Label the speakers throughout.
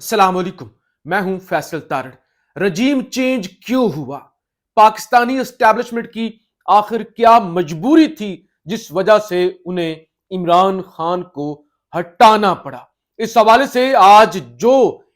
Speaker 1: अस्सलाम वालेकुम। मैं हूं फैसल तारड़। रजीम चेंज क्यों हुआ? पाकिस्तानी एस्टैब्लिशमेंट की आखिर क्या मजबूरी थी जिस वजह से उन्हें इमरान खान को हटाना पड़ा? इस हवाले से आज जो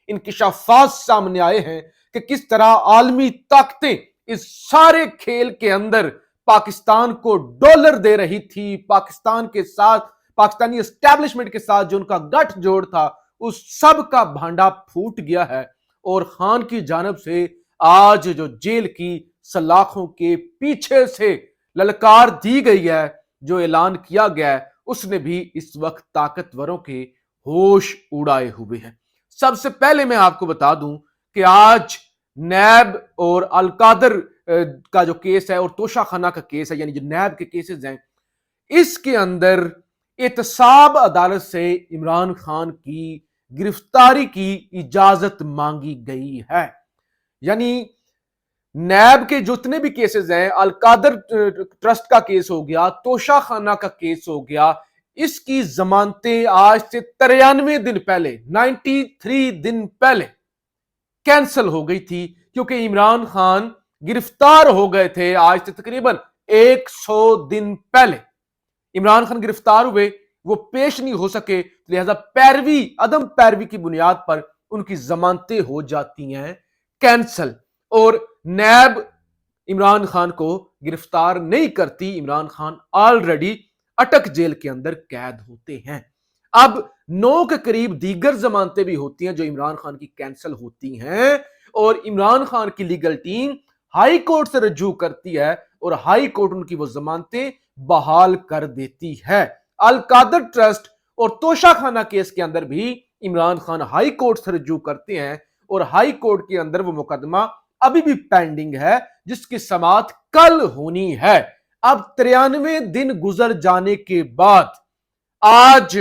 Speaker 1: इंकिशाफात सामने आए हैं कि किस तरह आलमी ताकतें इस सारे खेल के अंदर पाकिस्तान को डॉलर दे रही थी, पाकिस्तान के साथ, पाकिस्तानी एस्टैब्लिशमेंट के साथ जो उनका गठजोड़ था, उस सब का भांडा फूट गया है। और खान की जानब से आज जो जेल की सलाखों के पीछे से ललकार दी गई है, जो ऐलान किया गया है, उसने भी इस वक्त ताकतवरों के होश उड़ाए हुए हैं। सबसे पहले मैं आपको बता दूं कि आज नैब और अलकादर का जो केस है और तोशा खाना का केस है, यानी जो नैब के केसेस हैं, इसके अंदर एहतसाब अदालत से इमरान खान की गिरफ्तारी की इजाजत मांगी गई है। यानी नैब के जितने भी केसेस हैं, अलकादर ट्रस्ट का केस हो गया, तोशा खाना का केस हो गया, इसकी जमानतें आज से 93 दिन पहले, 93 दिन पहले कैंसिल हो गई थी, क्योंकि इमरान खान गिरफ्तार हो गए थे आज से तकरीबन 100 दिन पहले। इमरान खान गिरफ्तार हुए, वो पेश नहीं हो सके, लिहाजा अदम पैरवी की बुनियाद पर उनकी जमानतें हो जाती हैं कैंसल। और नैब इमरान खान को गिरफ्तार नहीं करती, इमरान खान ऑलरेडी अटक जेल के अंदर कैद होते हैं। अब 9 के करीब दीगर जमानतें भी होती हैं जो इमरान खान की कैंसिल होती हैं, और इमरान खान की लीगल टीम हाई कोर्ट से रजू करती है और हाई कोर्ट उनकी वो जमानतें बहाल कर देती है। अलकादर ट्रस्ट और तोशा खाना केस के अंदर भी इमरान खान हाई कोर्ट से रजू करते हैं और हाई कोर्ट के अंदर वो मुकदमा अभी भी पेंडिंग है, जिसकी समाअत कल होनी है। अब 93 दिन गुजर जाने के बाद आज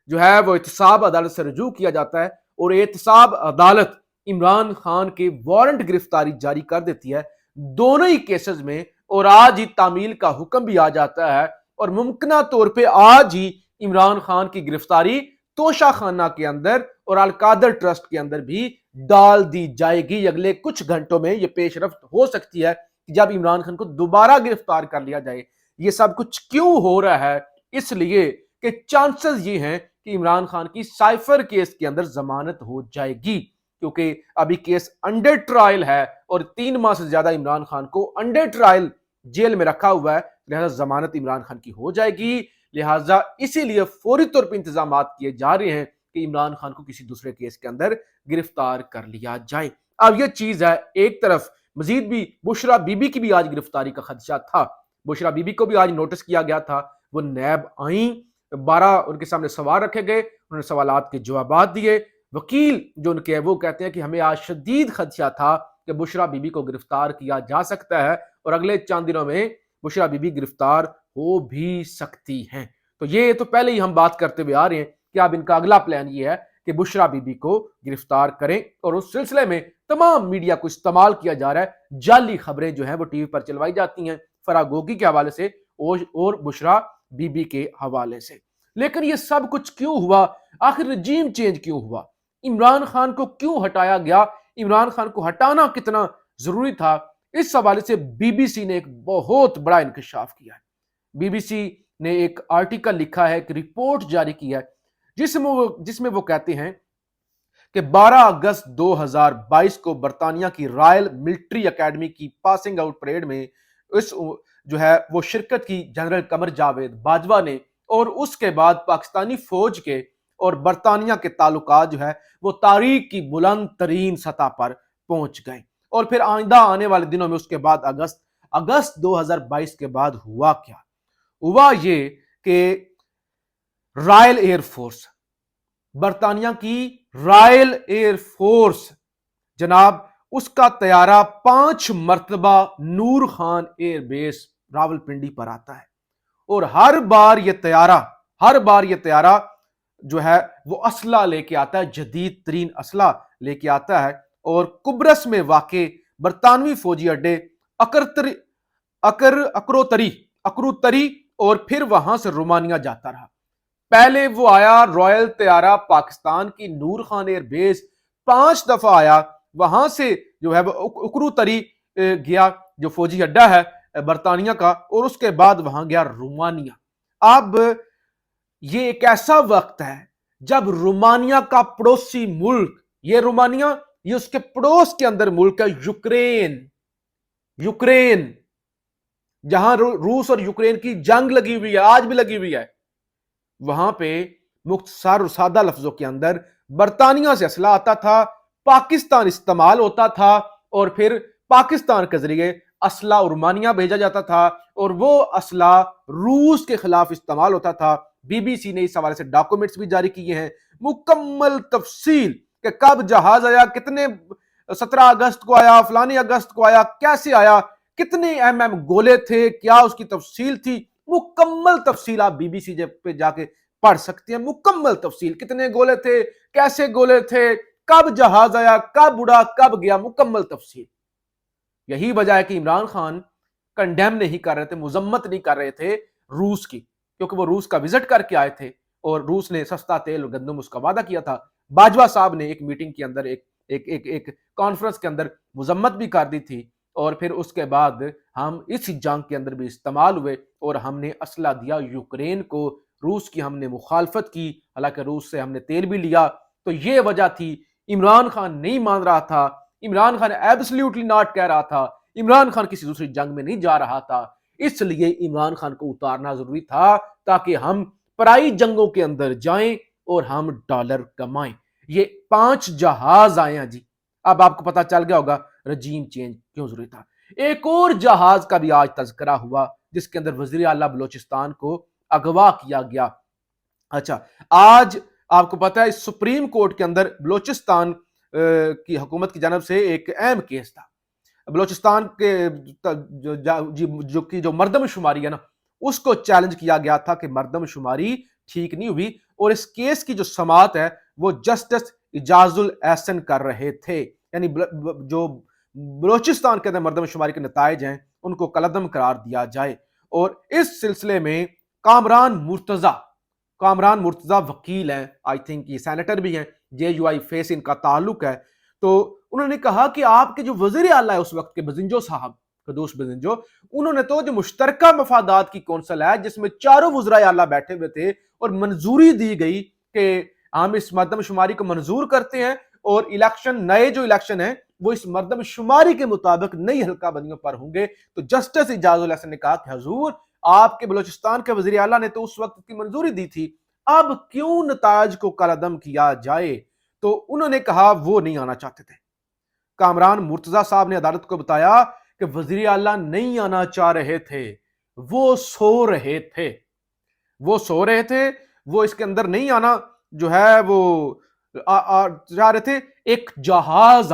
Speaker 1: जो है वो एहतसाब अदालत से रजू किया जाता है और एहतसाब अदालत इमरान खान के वारंट गिरफ्तारी जारी कर देती है दोनों ही केसेस में, और आज ही तामील का हुक्म भी आ जाता है और मुमकिना तौर पे आज ही इमरान खान की गिरफ्तारी तोशा खाना के अंदर और अलकादर ट्रस्ट के अंदर भी डाल दी जाएगी। अगले कुछ घंटों में यह पेशरफ्त हो सकती है कि जब इमरान खान को दोबारा गिरफ्तार कर लिया जाए। यह सब कुछ क्यों हो रहा है? इसलिए कि चांसेस ये हैं कि इमरान खान की साइफर केस के अंदर जमानत हो जाएगी, क्योंकि अभी केस अंडर ट्रायल है और 3 माह से ज्यादा इमरान खान को अंडर ट्रायल जेल में रखा हुआ है, लिहाजा जमानत इमरान खान की हो जाएगी। लिहाजा इसीलिए फौरी तौर पर इंतजाम किए जा रहे हैं कि इमरान खान को किसी दूसरे केस के अंदर गिरफ्तार कर लिया जाए। अब यह चीज है, एक तरफ मजीद भी बुशरा बीबी की भी आज गिरफ्तारी का खदशा था। बुशरा बीबी को भी आज नोटिस किया गया था, वो नैब आई, 12 उनके सामने सवाल रखे गए, उन्होंने सवालात के जवाब दिए। वकील जो उनके हैं वो कहते हैं कि हमें आज शदीद खदशा था कि बुशरा बीबी को गिरफ्तार किया जा सकता है और अगले चंद दिनों में बुशरा बीबी गिरफ्तार हो भी सकती हैं। तो ये तो पहले ही हम बात करते हुए आ रहे हैं कि अब इनका अगला प्लान ये है कि बुशरा बीबी को गिरफ्तार करें, और उस सिलसिले में तमाम मीडिया को इस्तेमाल किया जा रहा है। जाली खबरें जो है वो टीवी पर चलवाई जाती हैं फरागोगी के हवाले से और बुशरा बीबी के हवाले से। लेकिन ये सब कुछ क्यों हुआ? आखिर रजीम चेंज क्यों हुआ? इमरान खान को क्यों हटाया गया? इमरान खान को हटाना कितना जरूरी था? इस हवाले से बीबीसी ने एक बहुत बड़ा इंकशाफ किया है। बीबीसी ने एक आर्टिकल लिखा है, एक रिपोर्ट जारी की है, जिसमें वो कहते हैं कि 12 अगस्त 2022 को बरतानिया की रॉयल मिलिट्री एकेडमी की पासिंग आउट परेड में इस जो है वो शिरकत की जनरल कमर जावेद बाजवा ने, और उसके बाद पाकिस्तानी फौज के और बरतानिया के ताल्लुकात जो है वो तारीख की बुलंद तरीन सतह पर पहुंच गए। और फिर आइंदा आने वाले दिनों में उसके बाद अगस्त 2022 के बाद हुआ क्या? हुआ ये कि रॉयल एयरफोर्स, बरतानिया की रॉयल एयरफोर्स जनाब, उसका तैयारा 5 मर्तबा नूर खान एयरबेस रावलपिंडी पर आता है, और हर बार यह तैयारा जो है वो असला लेके आता है, जदीद तरीन असला लेके आता है, और कुब्रस में वाक़े बरतानवी फौजी अड्डे अकरोतरी और फिर वहां से रोमानिया जाता रहा। पहले वो आया रॉयल तैयारा पाकिस्तान की नूर खान एयरबेस 5 دفعہ آیا, وہاں سے جو ہے وہ اکرو تری گیا جو فوجی اڈا ہے برطانیہ کا, اور اس کے بعد وہاں گیا رومانیہ. اب یہ ایک ایسا وقت ہے جب رومانیہ کا پڑوسی ملک, یہ رومانیہ یہ اس کے پڑوس کے اندر ملک ہے یوکرین, جہاں روس اور یوکرین کی جنگ لگی ہوئی ہے, آج بھی لگی ہوئی ہے. وہاں پہ مختصر اور سادہ لفظوں کے اندر برطانیہ سے اسلحہ آتا تھا, پاکستان استعمال ہوتا تھا, اور پھر پاکستان کے ذریعے اسلحہ رومانیہ بھیجا جاتا تھا, اور وہ اسلحہ روس کے خلاف استعمال ہوتا تھا. بی بی سی نے اس حوالے سے ڈاکومنٹس بھی جاری کیے ہیں, مکمل تفصیل کہ کب جہاز آیا, کتنے 17 اگست کو آیا, فلانی اگست کو آیا, کیسے آیا, کتنے ایم گولے تھے, کیا اس کی تفصیل تھی, مکمل تفصیل آپ بی بی سی پہ جا کے پڑھ سکتے ہیں. مکمل تفصیل, کتنے گولے تھے, کیسے گولے تھے, کب جہاز آیا, کب اڑا, کب گیا, مکمل تفصیل. یہی وجہ ہے کہ عمران خان کنڈیم نہیں کر رہے تھے, مذمت نہیں کر رہے تھے روس کی, کیونکہ وہ روس کا وزٹ کر کے آئے تھے, اور روس نے سستا تیل اور گندم اس کا وعدہ کیا تھا. باجوہ صاحب نے ایک میٹنگ کے اندر ایک کانفرنس کے اندر مذمت بھی کر دی تھی, اور پھر اس کے بعد ہم اس جنگ کے اندر بھی استعمال ہوئے, اور ہم نے اسلحہ دیا یوکرین کو. روس کی ہم نے مخالفت کی, حالانکہ روس سے ہم نے تیل بھی لیا. تو یہ وجہ تھی. عمران خان نہیں مان رہا تھا, عمران خان ایبسلیوٹلی ناٹ کہہ رہا تھا, عمران خان کسی دوسری جنگ میں نہیں جا رہا تھا. اس لیے عمران خان کو اتارنا ضروری تھا تاکہ ہم پرائی جنگوں کے اندر جائیں اور ہم ڈالر کمائیں. یہ 5 جہاز آئے ہیں جی. اب آپ کو پتا چل گیا ہوگا رجیم چینج کیوں ضروری تھا. ایک اور جہاز کا بھی آج تذکرہ ہوا جس کے اندر وزیر اعلیٰ بلوچستان کو اغوا کیا گیا. اچھا, آج آپ کو پتا ہے سپریم کورٹ کے اندر بلوچستان کی حکومت کی جانب سے ایک اہم کیس تھا. بلوچستان کے جو مردم شماری ہے نا, اس کو چیلنج کیا گیا تھا کہ مردم شماری ٹھیک نہیں ہوئی, اور اس کیس کی جو سماعت ہے وہ جسٹس اجاز الاحسن کر رہے تھے. یعنی جو بلوچستان کے اندر مردم شماری کے نتائج ہیں ان کو کالعدم قرار دیا جائے. اور اس سلسلے میں کامران مرتضی وکیل ہیں, آئی تھنک یہ سینیٹر بھی ہیں, جے یو آئی فیس ان کا تعلق ہے. تو انہوں نے کہا کہ آپ کے جو وزیر اعلیٰ ہے اس وقت کے بزنجو صاحب, قدوس بزنجو, انہوں نے تو جو مشترکہ مفادات کی کونسل ہے جس میں 4 وزراء اعلیٰ بیٹھے ہوئے تھے, اور منظوری دی گئی کہ ہم اس مردم شماری کو منظور کرتے ہیں, اور نئے جو الیکشن ہیں وہ اس مردم شماری کے مطابق نئی حلقہ بندیوں پر ہوں گے. تو جسٹس اجاز الاحسن نے کہا کہ حضور آپ کے بلوچستان کے وزیر اعلیٰ نے تو اس وقت کی منظوری دی تھی, اب کیوں نتائج کو کالعدم کیا جائے. تو انہوں نے کہا وہ نہیں آنا چاہتے تھے. کامران مرتضی صاحب نے عدالت کو بتایا کہ وزیر اعلیٰ نہیں آنا چاہ رہے تھے, وہ سو رہے تھے, وہ اس کے اندر نہیں آنا جو ہے وہ چاہ رہے تھے. ایک جہاز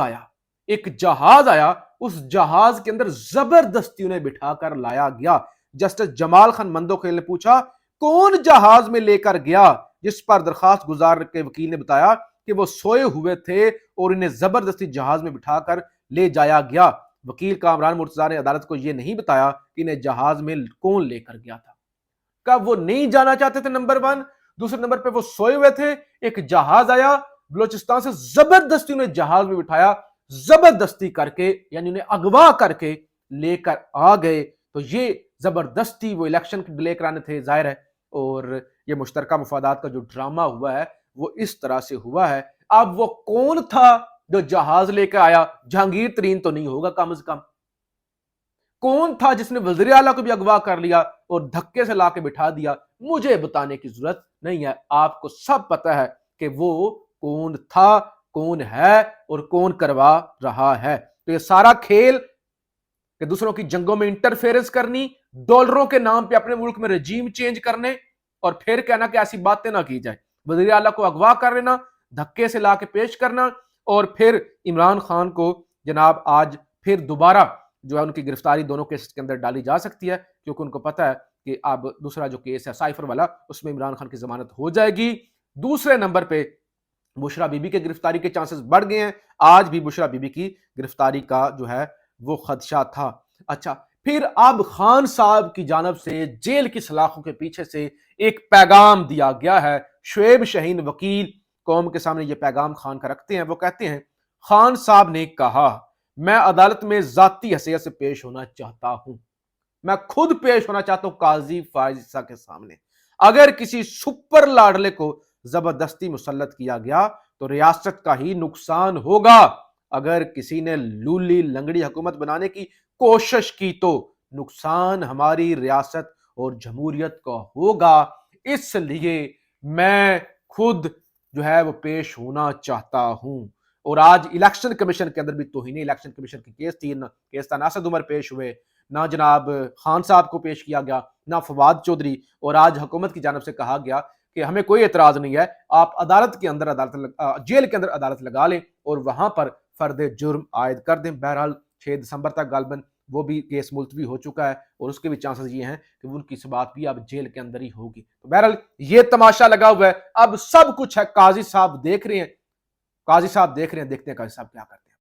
Speaker 1: آیا, اس جہاز کے اندر زبردستی انہیں بٹھا کر لایا گیا. جسٹس جمال خان مندوخیل نے پوچھا کون جہاز میں لے کر گیا, جس پر درخواست گزار کے وکیل نے بتایا کہ وہ سوئے ہوئے تھے اور انہیں زبردستی جہاز میں بٹھا کر لے جایا گیا. وکیل کامران مرتضی نے عدالت کو یہ نہیں بتایا کہ انہیں جہاز میں کون لے کر گیا تھا. کب وہ نہیں جانا چاہتے تھے نمبر 1, دوسرے نمبر پہ وہ سوئے ہوئے تھے. ایک جہاز آیا بلوچستان سے, زبردستی انہیں جہاز میں بٹھایا, زبردستی کر کے, یعنی انہیں اغوا کر کے لے کر آ گئے. تو یہ زبردستی وہ الیکشن ڈیلے کرانے تھے ظاہر ہے, اور یہ مشترکہ مفادات کا جو ڈرامہ ہوا ہے وہ اس طرح سے ہوا ہے. اب وہ کون تھا جو جہاز لے کے آیا؟ جہانگیر ترین تو نہیں ہوگا کم از کم. کون تھا جس نے وزیر اعلیٰ کو بھی اغوا کر لیا اور دھکے سے لا کے بٹھا دیا؟ مجھے بتانے کی ضرورت نہیں ہے, آپ کو سب پتا ہے کہ وہ کون تھا, کون ہے اور کون کروا رہا ہے. تو یہ سارا کھیل کہ دوسروں کی جنگوں میں انٹرفیئرنس کرنی, ڈالروں کے نام پہ اپنے ملک میں رجیم چینج کرنے, اور پھر کہنا کہ ایسی باتیں نہ کی جائے. وزیر اعلیٰ کو اغوا کر لینا, دھکے سے لا کے پیش کرنا, اور پھر عمران خان کو جناب آج پھر دوبارہ جو ہے ان کی گرفتاری دونوں کیسز کے اندر ڈالی جا سکتی ہے, کیونکہ ان کو پتا ہے کہ اب دوسرا جو کیس ہے سائفر والا, اس میں عمران خان کی ضمانت ہو جائے گی. دوسرے نمبر پہ بشرا بی بی کے گرفتاری کے چانسز بڑھ گئے ہیں. آج بھی بشرا بی بی کی گرفتاری کا جو ہے وہ خدشہ تھا. اچھا, پھر اب خان صاحب کی جانب سے جیل کی سلاخوں کے پیچھے سے ایک پیغام دیا گیا ہے. شعیب شہین وکیل قوم کے سامنے یہ پیغام خان کا رکھتے ہیں. وہ کہتے ہیں खान साहब ने कहा, मैं अदालत में जाती हैसियत से पेश होना चाहता हूं, मैं खुद पेश होना चाहता हूं काजी फायज ईसा के सामने। अगर किसी सुपर लाडले को जबरदस्ती मुसल्लत किया गया तो रियासत का ही नुकसान होगा। अगर किसी ने लूली लंगड़ी हुकूमत बनाने की कोशिश की तो नुकसान हमारी रियासत और जमहूरियत का होगा। इसलिए मैं खुद जो है वो पेश होना चाहता हूं। और आज इलेक्शन कमीशन के अंदर भी तौहीन इलेक्शन कमीशन के केस था। नासिर उमर पेश हुए, ना जनाब खान साहब को पेश किया गया, ना फवाद चौधरी। और आज हुकूमत की जानब से कहा गया कि हमें कोई एतराज नहीं है, आप अदालत के अंदर जेल के अंदर अदालत लगा लें और वहां पर फर्द जुर्म आयद कर दें। बहरहाल 6 दिसंबर तक गालबन वो भी केस मुलतवी हो चुका है और उसके भी चांसेस ये हैं कि उनकी सबात भी अब जेल के अंदर ही होगी। तो बहरहाल ये तमाशा लगा हुआ है, अब सब कुछ है, काजी साहब देख रहे हैं, देखते हैं काजी साहब क्या करते हैं।